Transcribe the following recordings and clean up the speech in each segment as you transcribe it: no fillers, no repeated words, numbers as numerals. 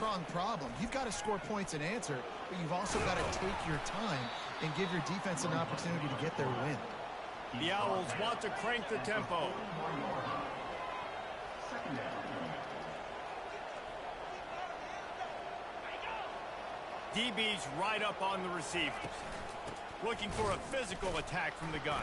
two-pronged problem. You've got to score points and answer, but you've also got to take your time and give your defense an opportunity to get their win. The Owls want to crank the tempo. DB's right up on the receivers. Looking for a physical attack from the gun.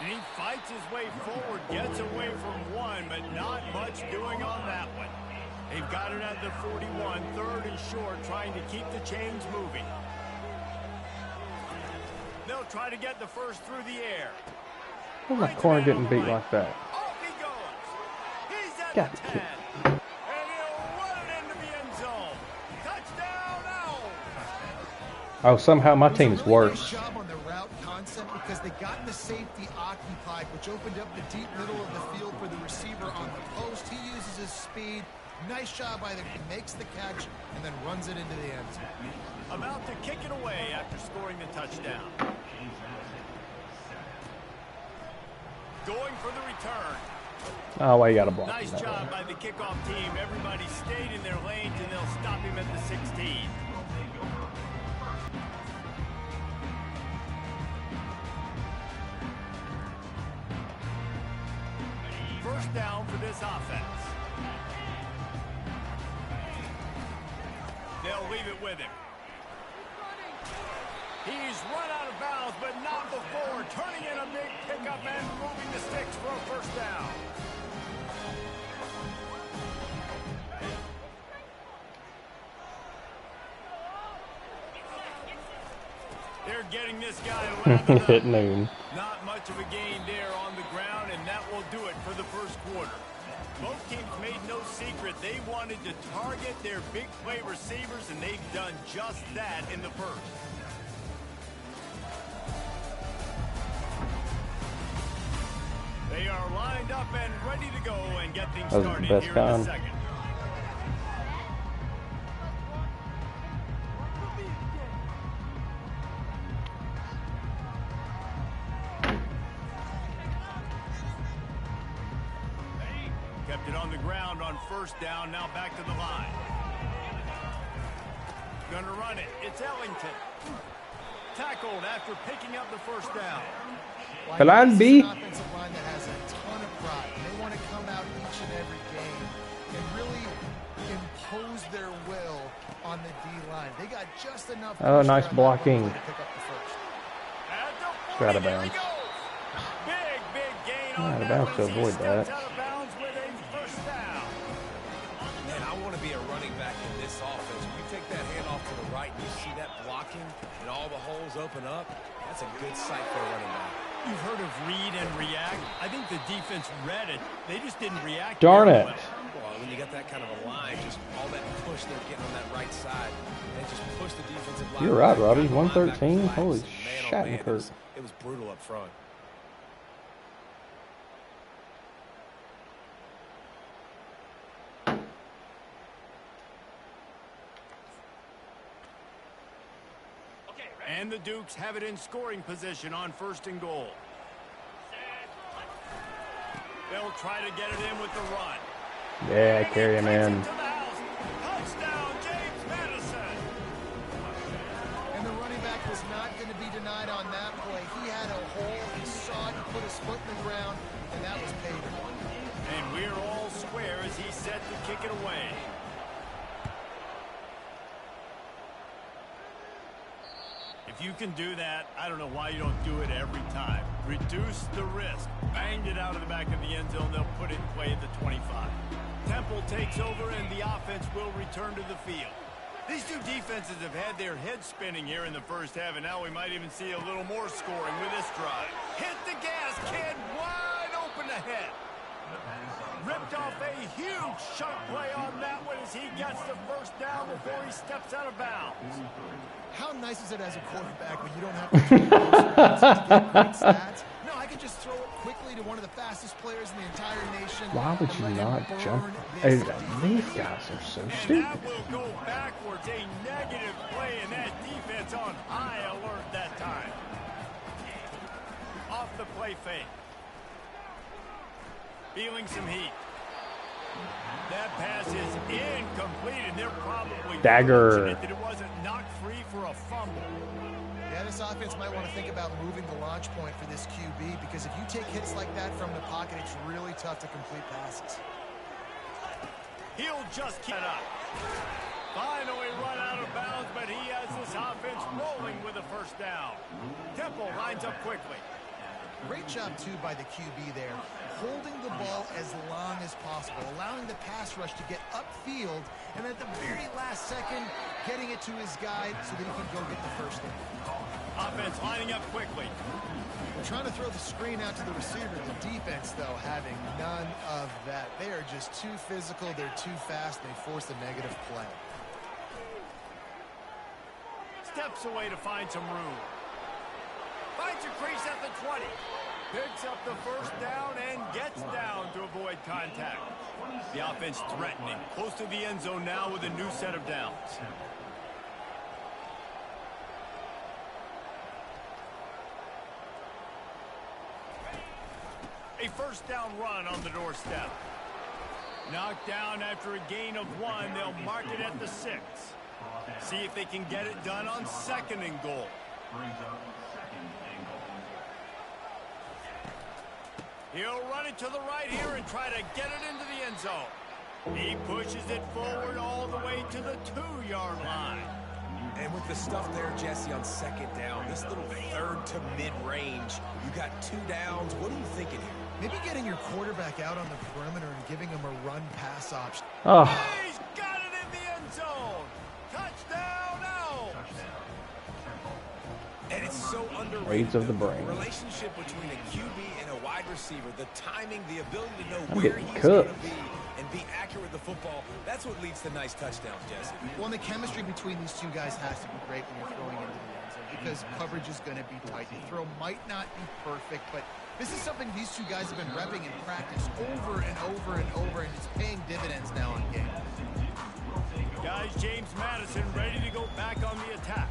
And he fights his way forward, gets away from one, but not much doing on that one. They've got it at the 41, third and short, trying to keep the chains moving. They'll try to get the first through the air. Where's my corner getting beat like that? Off he goes. He's at Got the the 10. And he'll run it into the end zone. Touchdown, Owls. Oh, somehow my team's worse. Nice job on the route concept because they got the safety occupied, which opened up the deep middle of the field for the receiver on the post. He uses his speed. Nice job by the he makes the catch and then runs it into the end zone. About to kick it away after scoring the touchdown. Going for the return. Oh, well, you got to block. Nice job by the kickoff team. Everybody stayed in their lanes, and they'll stop him at the 16. First down for this offense. They'll leave it with him. He's run out of bounds, but not before. Turning in a big pickup and moving the sticks for a first down. They're getting this guy lathered Hit up. noon. Not much of a gain there on the ground, and that will do it for the first quarter. Both teams made no secret they wanted to target their big play receivers, and they've done just that in the first. They are lined up and ready to go and get things started here in the second. Kept it on the ground on first down, now back to the line. Gonna run it, it's Ellington. Tackled after picking up the first down. Plan B. An offensive line that has a ton of pride. They want to come out each and every game and really impose their will on the D-line. They got just enough. Oh, nice blocking. Out of bounds. Big gain on Out of that bounds to one. He avoid that. steps out of bounds with a first down. Man, I want to be a running back in this offense. When you take that handoff to the right and you see that blocking and all the holes open up, that's a good sight for a running back. You've heard of read and react. I think the defense read it. They just didn't react. Darn it. Well, when you got that kind of a line, just all that push they're getting on that right side, they just push the defensive line. You're right, Robbie. 113. Man, Holy man, oh, shit, man, Kurt. it was brutal up front. And the Dukes have it in scoring position on first and goal. They'll try to get it in with the run. Yeah, carry him in. Touchdown, James Madison. And the running back was not going to be denied on that play. He had a hole. He saw it. He put his foot in the ground, and that was paid. And we're all square as he's set to kick it away. If you can do that, I don't know why you don't do it every time. Reduce the risk. Banged it out of the back of the end zone. They'll put it in play at the 25. Temple takes over, and the offense will return to the field. These two defenses have had their heads spinning here in the first half, and now we might even see a little more scoring with this drive. Hit the gas, kid. Wide open ahead. Ripped off a huge chunk play on that one as he gets the first down before he steps out of bounds. How nice is it as a quarterback when you don't have to throw those routes to get great stats? No, I can just throw it quickly to one of the fastest players in the entire nation. Why would you not jump? Hey, these guys are so And stupid. that will go backwards. A negative play, and that defense on high alert that time. Off the play fake. Feeling some heat. That pass is incomplete, and they're probably Dagger. that it wasn't knocked free for a fumble. Yeah, this offense might want to think about moving the launch point for this QB, because if you take hits like that from the pocket, it's really tough to complete passes. He'll just keep it up. Finally run out of bounds, but he has this offense rolling with a first down. Temple lines up quickly. Great job, too, by the QB there, holding the ball as long as possible, allowing the pass rush to get upfield, and at the very last second, getting it to his guy so that he can go get the first down. Offense lining up quickly. We're trying to throw the screen out to the receiver. The defense, though, having none of that. They are just too physical. They're too fast. They force a negative play. Steps away to find some room. Finds a crease at the 20. Picks up the first down and gets down to avoid contact. The offense threatening. Close to the end zone now with a new set of downs. A first down run on the doorstep. Knocked down after a gain of 1. They'll mark it at the 6. See if they can get it done on 2nd and goal. He'll run it to the right here and try to get it into the end zone. He pushes it forward all the way to the 2-yard line. And with the stuff there, Jesse, on 2nd down, this little third to mid-range, you got 2 downs. What are you thinking here? Maybe getting your quarterback out on the perimeter and giving him a run-pass option. Oh, He's got it in the end zone. Touchdown now. And it's so underrated. Raids of the brain. Relationship between a QB and a wide receiver, the timing, the ability to know I'm where getting he's going to cooked. be and be accurate with the football, that's what leads to nice touchdowns, Jesse. Well, and the chemistry between these two guys has to be great when you're throwing into the end zone, because coverage is going to be tight. The throw might not be perfect, but this is something these two guys have been repping in practice over and over and over, and it's paying dividends now in game. Guys, James Madison ready to go back on the attack.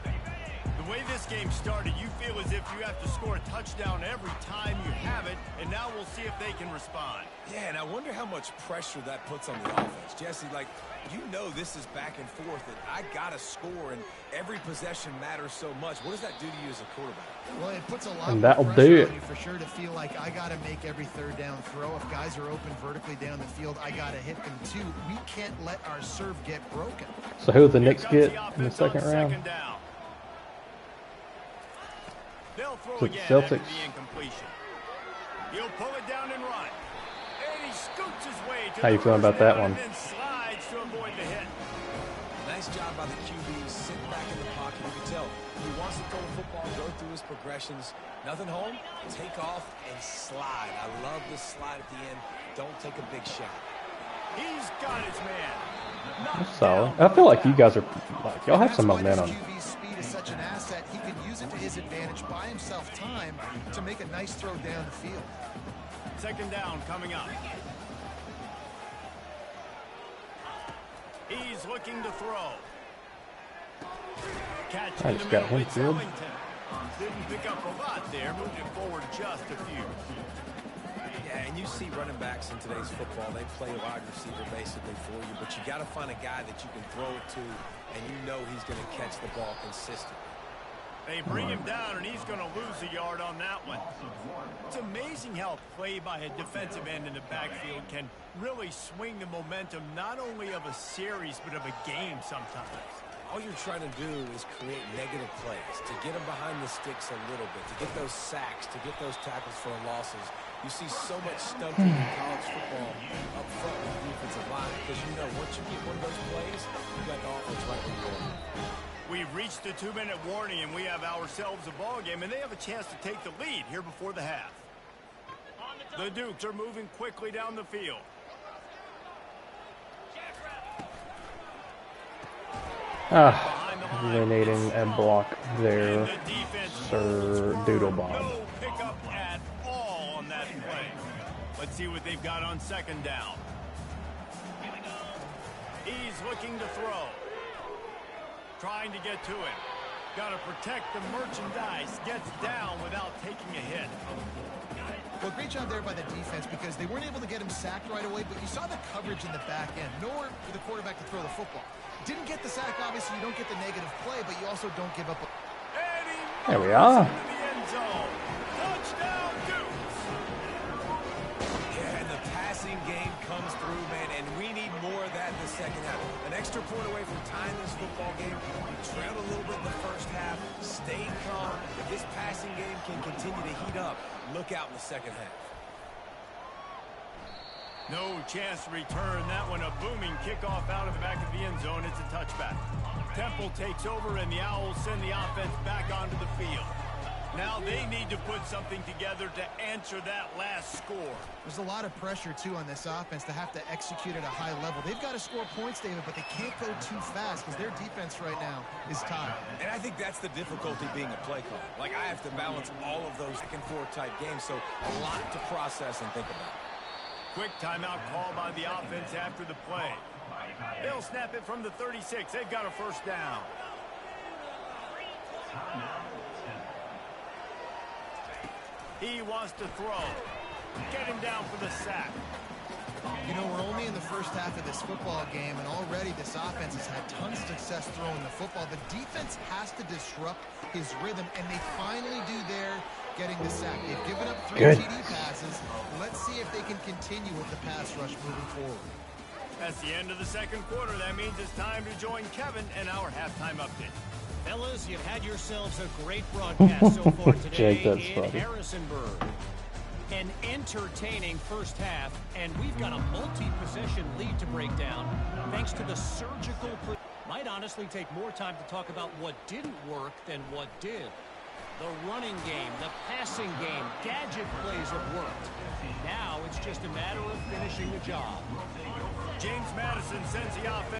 The way this game started, you feel as if you have to score a touchdown every time you have it, and now we'll see if they can respond. Yeah, and I wonder how much pressure that puts on the offense. Jesse, like, you know this is back and forth, and I got to score, and every possession matters so much. What does that do to you as a quarterback? Well, it puts a lot And more that'll pressure do it. on you for sure to feel like I got to make every third down throw. If guys are open vertically down the field, I got to hit them too. We can't let our serve get broken. so who would the Knicks Here get comes in the offense on second round? 2nd down. They'll throw Is it again Celtics? after the incompletion. He'll pull it down and run. And he scoots his way to How you the feeling first about that down one? and then slides to avoid the hit. Nice job by the QB, sitting back in the pocket. You can tell he wants to throw the football, go through his progressions. Nothing home, take off and slide. I love this slide at the end. Don't take a big shot. He's got his man. Knocked That's solid. down I feel like for a you guys are like y'all have That's some why this momentum. QB's speed is such an asset. He can use it to his advantage, buy himself time to make a nice throw down the field. 2nd down coming up. He's looking to throw. Catch I in just the got middle. him It's filled. Ellington. Didn't pick up a lot there. Moved it forward just a few. Yeah, and you see running backs in today's football, they play wide receiver basically for you, but you got to find a guy that you can throw it to, and you know he's going to catch the ball consistently. They bring him down, and he's going to lose a yard on that one. It's amazing how a play by a defensive end in the backfield can really swing the momentum not only of a series but of a game sometimes. All you're trying to do is create negative plays, to get them behind the sticks a little bit, to get those sacks, to get those tackles for losses. You see so much stunting in college football up front with the defensive line because you know once you get one of those plays, you got the offense right where you are. We've reached the 2-minute warning, and we have ourselves a ball game, and they have a chance to take the lead here before the half. The Dukes are moving quickly down the field. Ah, they needing a block there, And the defense Sir holds Doodlebomb. firm. No pickup at all on that play. Let's see what they've got on 2nd down. He's looking to throw. Trying to get to it. Got to protect the merchandise. Gets down without taking a hit. Well, great job there by the defense because they weren't able to get him sacked right away, but you saw the coverage in the back end. Nowhere for the quarterback to throw the football. Didn't get the sack, obviously. You don't get the negative play, but you also don't give up. There we are. Touchdown, Dukes. Yeah, and the passing game comes through, man, and we need more of that in the second half. An extra point away from tying this football game. We trailed a little bit in the first half, stayed calm. If this passing game can continue to heat up, look out in the second half. No chance to return that one. A booming kickoff out of the back of the end zone. It's a touchback. Temple takes over, and the Owls send the offense back onto the field. Now they need to put something together to answer that last score. There's a lot of pressure, too, on this offense to have to execute at a high level. They've got to score points, David, but they can't go too fast because their defense right now is tired. And I think that's the difficulty being a play caller. Like, I have to balance all of those back-and-forth type games, so a lot to process and think about. Quick timeout call by the offense after the play. They'll snap it from the 36. They've got a first down. He wants to throw. Get him down for the sack. You know, we're only in the first half of this football game, and already this offense has had tons of success throwing the football. The defense has to disrupt his rhythm, and they finally do there, getting the sack. They've given up 3 TD passes. Let's see if they can continue with the pass rush moving forward. That's the end of the second quarter. That means it's time to join Kevin and our halftime update. Fellas, you've had yourselves a great broadcast so far today Jake, that's in funny. Harrisonburg. An entertaining first half, and we've got a multi-possession lead to break down thanks to the surgical... Might honestly take more time to talk about what didn't work than what did. The running game, the passing game, gadget plays have worked. Now it's just a matter of finishing the job. James Madison sends the offense.